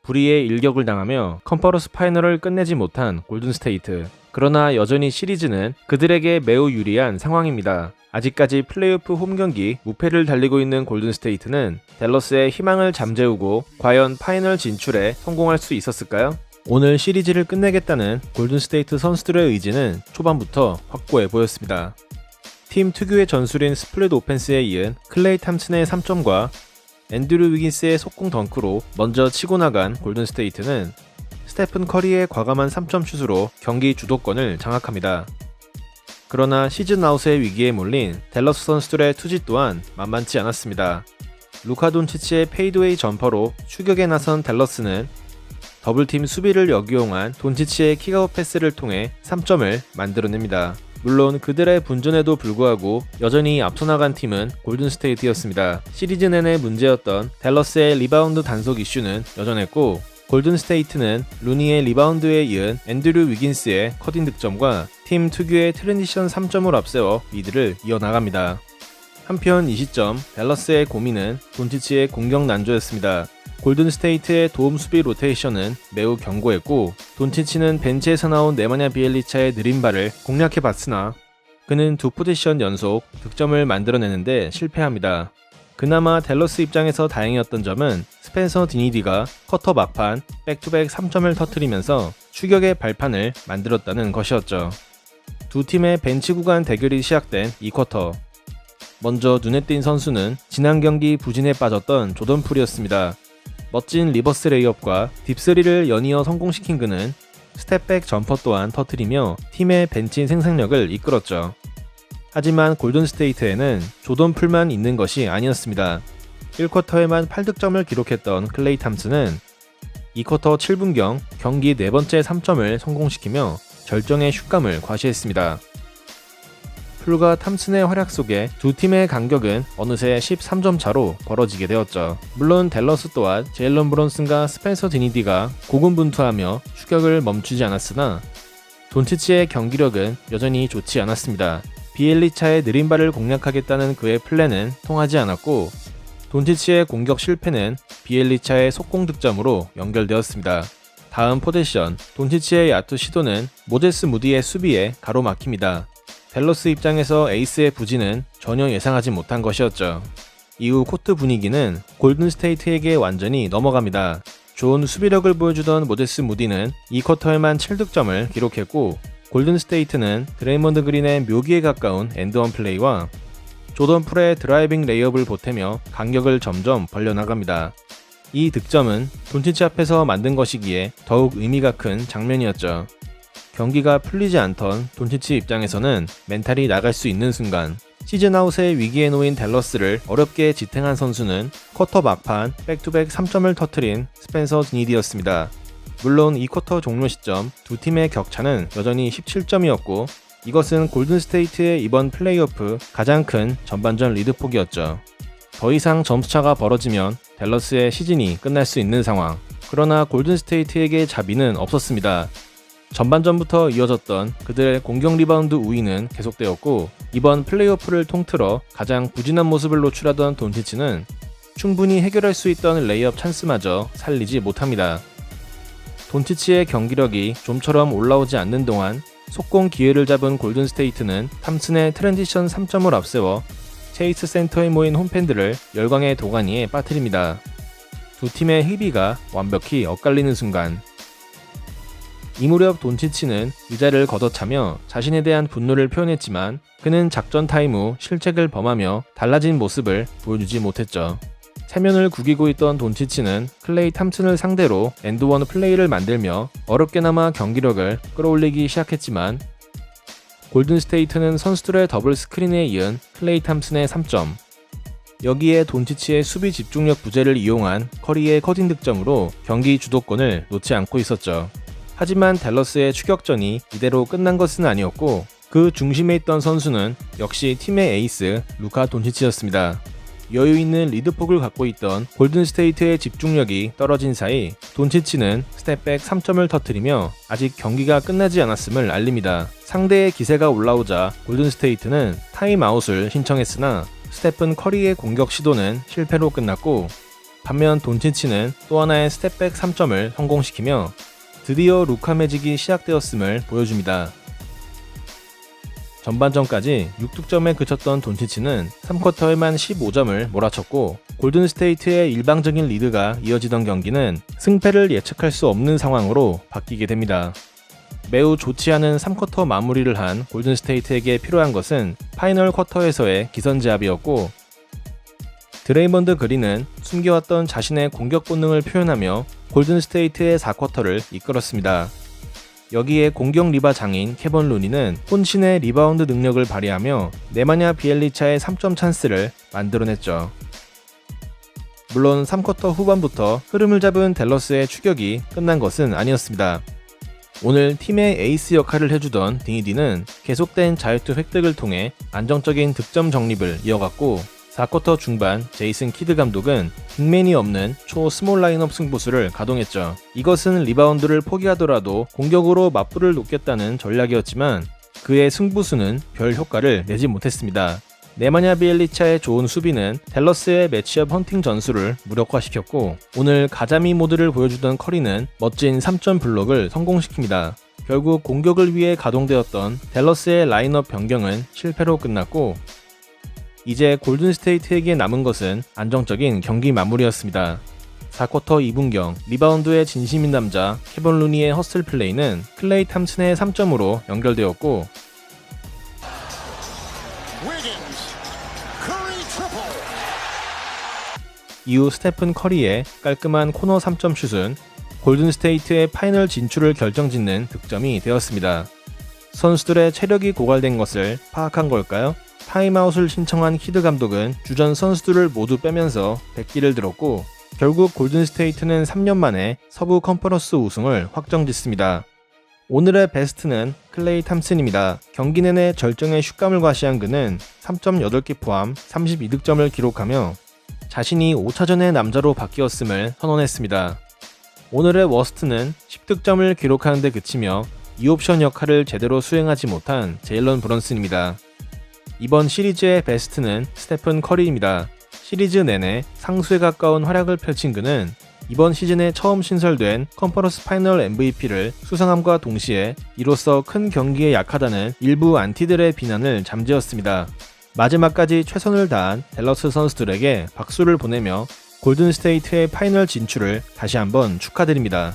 불의의 일격을 당하며 컨퍼런스 파이널을 끝내지 못한 골든스테이트. 그러나 여전히 시리즈는 그들에게 매우 유리한 상황입니다. 아직까지 플레이오프 홈경기 무패를 달리고 있는 골든스테이트는 댈러스의 희망을 잠재우고 과연 파이널 진출에 성공할 수 있었을까요? 오늘 시리즈를 끝내겠다는 골든스테이트 선수들의 의지는 초반부터 확고해 보였습니다. 팀 특유의 전술인 스플릿 오펜스에 이은 클레이 탐슨의 3점과 앤드류 위긴스의 속공 덩크로 먼저 치고 나간 골든스테이트는 스테픈 커리의 과감한 3점 슛으로 경기 주도권을 장악합니다. 그러나 시즌 아웃의 위기에 몰린 댈러스 선수들의 투지 또한 만만치 않았습니다. 루카 돈치치의 페이드웨이 점퍼로 추격에 나선 댈러스는 더블팀 수비를 역이용한 돈치치의 킥아웃 패스를 통해 3점을 만들어냅니다. 물론 그들의 분전에도 불구하고 여전히 앞서 나간 팀은 골든스테이트였습니다. 시리즈 내내 문제였던 댈러스의 리바운드 단속 이슈는 여전했고, 골든스테이트는 루니의 리바운드에 이은 앤드류 위긴스의 커팅 득점과 팀 특유의 트랜지션 3점을 앞세워 리드를 이어나갑니다. 한편 이 시점 댈러스의 고민은 돈치치의 공격 난조였습니다. 골든스테이트의 도움 수비 로테이션은 매우 견고했고, 돈치치는 벤치에서 나온 네마냐 비엘리차의 느린 발을 공략해봤으나 그는 두 포지션 연속 득점을 만들어내는데 실패합니다. 그나마 댈러스 입장에서 다행이었던 점은 스펜서 디니디가 커터 막판 백투백 3점을 터뜨리면서 추격의 발판을 만들었다는 것이었죠. 두 팀의 벤치 구간 대결이 시작된 이 쿼터. 먼저 눈에 띈 선수는 지난 경기 부진에 빠졌던 조던 풀이었습니다. 멋진 리버스 레이업과 딥스리를 연이어 성공시킨 그는 스텝백 점퍼 또한 터뜨리며 팀의 벤치 생산력을 이끌었죠. 하지만 골든스테이트에는 조던 풀만 있는 것이 아니었습니다. 1쿼터에만 8득점을 기록했던 클레이 탐슨은 2쿼터 7분경 경기 네 번째 3점을 성공시키며 절정의 슛감을 과시했습니다. 풀과 탐슨의 활약 속에 두 팀의 간격은 어느새 13점 차로 벌어지게 되었죠. 물론 댈러스 또한 제일런 브론슨과 스펜서 디니디가 고군분투하며 추격을 멈추지 않았으나 돈치치의 경기력은 여전히 좋지 않았습니다. 비엘리차의 느린 발을 공략하겠다는 그의 플랜은 통하지 않았고, 돈치치의 공격 실패는 비엘리차의 속공 득점으로 연결되었습니다. 다음 포제션, 돈치치의 야투 시도는 모제스 무디의 수비에 가로막힙니다. 댈러스 입장에서 에이스의 부진은 전혀 예상하지 못한 것이었죠. 이후 코트 분위기는 골든스테이트에게 완전히 넘어갑니다. 좋은 수비력을 보여주던 모제스 무디는 2쿼터에만 7득점을 기록했고, 골든스테이트는 드레이먼드 그린의 묘기에 가까운 엔드원 플레이와 조던 풀의 드라이빙 레이업을 보태며 간격을 점점 벌려나갑니다. 이 득점은 돈치치 앞에서 만든 것이기에 더욱 의미가 큰 장면이었죠. 경기가 풀리지 않던 돈치치 입장에서는 멘탈이 나갈 수 있는 순간, 시즌 아웃의 위기에 놓인 댈러스를 어렵게 지탱한 선수는 쿼터 막판 백투백 3점을 터뜨린 스펜서 디니디였습니다. 물론 이 쿼터 종료 시점 두 팀의 격차는 여전히 17점이었고, 이것은 골든스테이트의 이번 플레이오프 가장 큰 전반전 리드폭이었죠. 더 이상 점수차가 벌어지면 댈러스의 시즌이 끝날 수 있는 상황. 그러나 골든스테이트에게 자비는 없었습니다. 전반전부터 이어졌던 그들의 공격 리바운드 우위는 계속되었고, 이번 플레이오프를 통틀어 가장 부진한 모습을 노출하던 돈치치는 충분히 해결할 수 있던 레이업 찬스마저 살리지 못합니다. 돈치치의 경기력이 좀처럼 올라오지 않는 동안 속공 기회를 잡은 골든스테이트는 탐슨의 트랜지션 3점을 앞세워 체이스 센터에 모인 홈팬들을 열광의 도가니에 빠뜨립니다. 두 팀의 희비가 완벽히 엇갈리는 순간, 이 무렵 돈치치는 의자를 걷어차며 자신에 대한 분노를 표현했지만 그는 작전 타임 후 실책을 범하며 달라진 모습을 보여주지 못했죠. 체면을 구기고 있던 돈치치는 클레이 탐슨을 상대로 엔드원 플레이를 만들며 어렵게나마 경기력을 끌어올리기 시작했지만, 골든스테이트는 선수들의 더블 스크린에 이은 클레이 탐슨의 3점, 여기에 돈치치의 수비 집중력 부재를 이용한 커리의 커팅 득점으로 경기 주도권을 놓지 않고 있었죠. 하지만 댈러스의 추격전이 이대로 끝난 것은 아니었고, 그 중심에 있던 선수는 역시 팀의 에이스 루카 돈치치였습니다. 여유 있는 리드폭을 갖고 있던 골든스테이트의 집중력이 떨어진 사이 돈치치는 스텝백 3점을 터뜨리며 아직 경기가 끝나지 않았음을 알립니다. 상대의 기세가 올라오자 골든스테이트는 타임아웃을 신청했으나 스테픈 커리의 공격 시도는 실패로 끝났고, 반면 돈치치는 또 하나의 스텝백 3점을 성공시키며 드디어 루카 매직이 시작되었음을 보여줍니다. 전반전까지 6득점에 그쳤던 돈치치는 3쿼터에만 15점을 몰아쳤고 골든스테이트의 일방적인 리드가 이어지던 경기는 승패를 예측할 수 없는 상황으로 바뀌게 됩니다. 매우 좋지 않은 3쿼터 마무리를 한 골든스테이트에게 필요한 것은 파이널 쿼터에서의 기선제압이었고 드레이먼드 그린은 숨겨왔던 자신의 공격 본능을 표현하며 골든스테이트의 4쿼터를 이끌었습니다. 여기에 공격 리바 장인 케번 루니는 혼신의 리바운드 능력을 발휘하며 네마냐 비엘리차의 3점 찬스를 만들어냈죠. 물론 3쿼터 후반부터 흐름을 잡은 댈러스의 추격이 끝난 것은 아니었습니다. 오늘 팀의 에이스 역할을 해주던 딩이디는 계속된 자유투 획득을 통해 안정적인 득점 정립을 이어갔고 4쿼터 중반 제이슨 키드 감독은 빅맨이 없는 초 스몰 라인업 승부수를 가동했죠. 이것은 리바운드를 포기하더라도 공격으로 맞불을 놓겠다는 전략이었지만 그의 승부수는 별 효과를 내지 못했습니다. 네마냐 비엘리차의 좋은 수비는 댈러스의 매치업 헌팅 전술을 무력화시켰고 오늘 가자미 모드를 보여주던 커리는 멋진 3점 블록을 성공시킵니다. 결국 공격을 위해 가동되었던 댈러스의 라인업 변경은 실패로 끝났고 이제 골든스테이트에게 남은 것은 안정적인 경기 마무리였습니다. 4쿼터 2분경 리바운드의 진심인 남자 케번 루니의 허슬 플레이는 클레이 탐슨의 3점으로 연결되었고 이후 스테픈 커리의 깔끔한 코너 3점 슛은 골든스테이트의 파이널 진출을 결정짓는 득점이 되었습니다. 선수들의 체력이 고갈된 것을 파악한 걸까요? 타임아웃을 신청한 키드 감독은 주전 선수들을 모두 빼면서 백기를 들었고 결국 골든스테이트는 3년 만에 서부 컨퍼런스 우승을 확정짓습니다. 오늘의 베스트는 클레이 탐슨입니다. 경기 내내 절정의 슛감을 과시한 그는 3.8개 포함 32득점을 기록하며 자신이 5차전의 남자로 바뀌었음을 선언했습니다. 오늘의 워스트는 10득점을 기록하는 데 그치며 2옵션 역할을 제대로 수행하지 못한 제일런 브런슨입니다. 이번 시리즈의 베스트는 스테픈 커리입니다. 시리즈 내내 상수에 가까운 활약을 펼친 그는 이번 시즌에 처음 신설된 컨퍼런스 파이널 MVP를 수상함과 동시에 이로써 큰 경기에 약하다는 일부 안티들의 비난을 잠재웠습니다. 마지막까지 최선을 다한 댈러스 선수들에게 박수를 보내며 골든스테이트의 파이널 진출을 다시 한번 축하드립니다.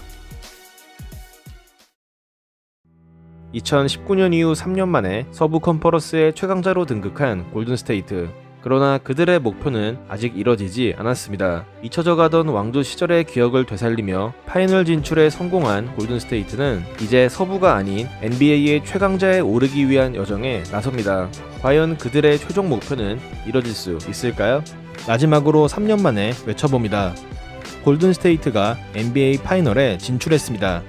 2019년 이후 3년 만에 서부 컨퍼런스의 최강자로 등극한 골든스테이트. 그러나 그들의 목표는 아직 이뤄지지 않았습니다. 잊혀져 가던 왕조 시절의 기억을 되살리며 파이널 진출에 성공한 골든스테이트는 이제 서부가 아닌 NBA의 최강자에 오르기 위한 여정에 나섭니다. 과연 그들의 최종 목표는 이뤄질 수 있을까요? 마지막으로 3년 만에 외쳐봅니다. 골든스테이트가 NBA 파이널에 진출했습니다.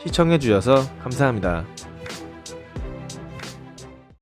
시청해주셔서 감사합니다.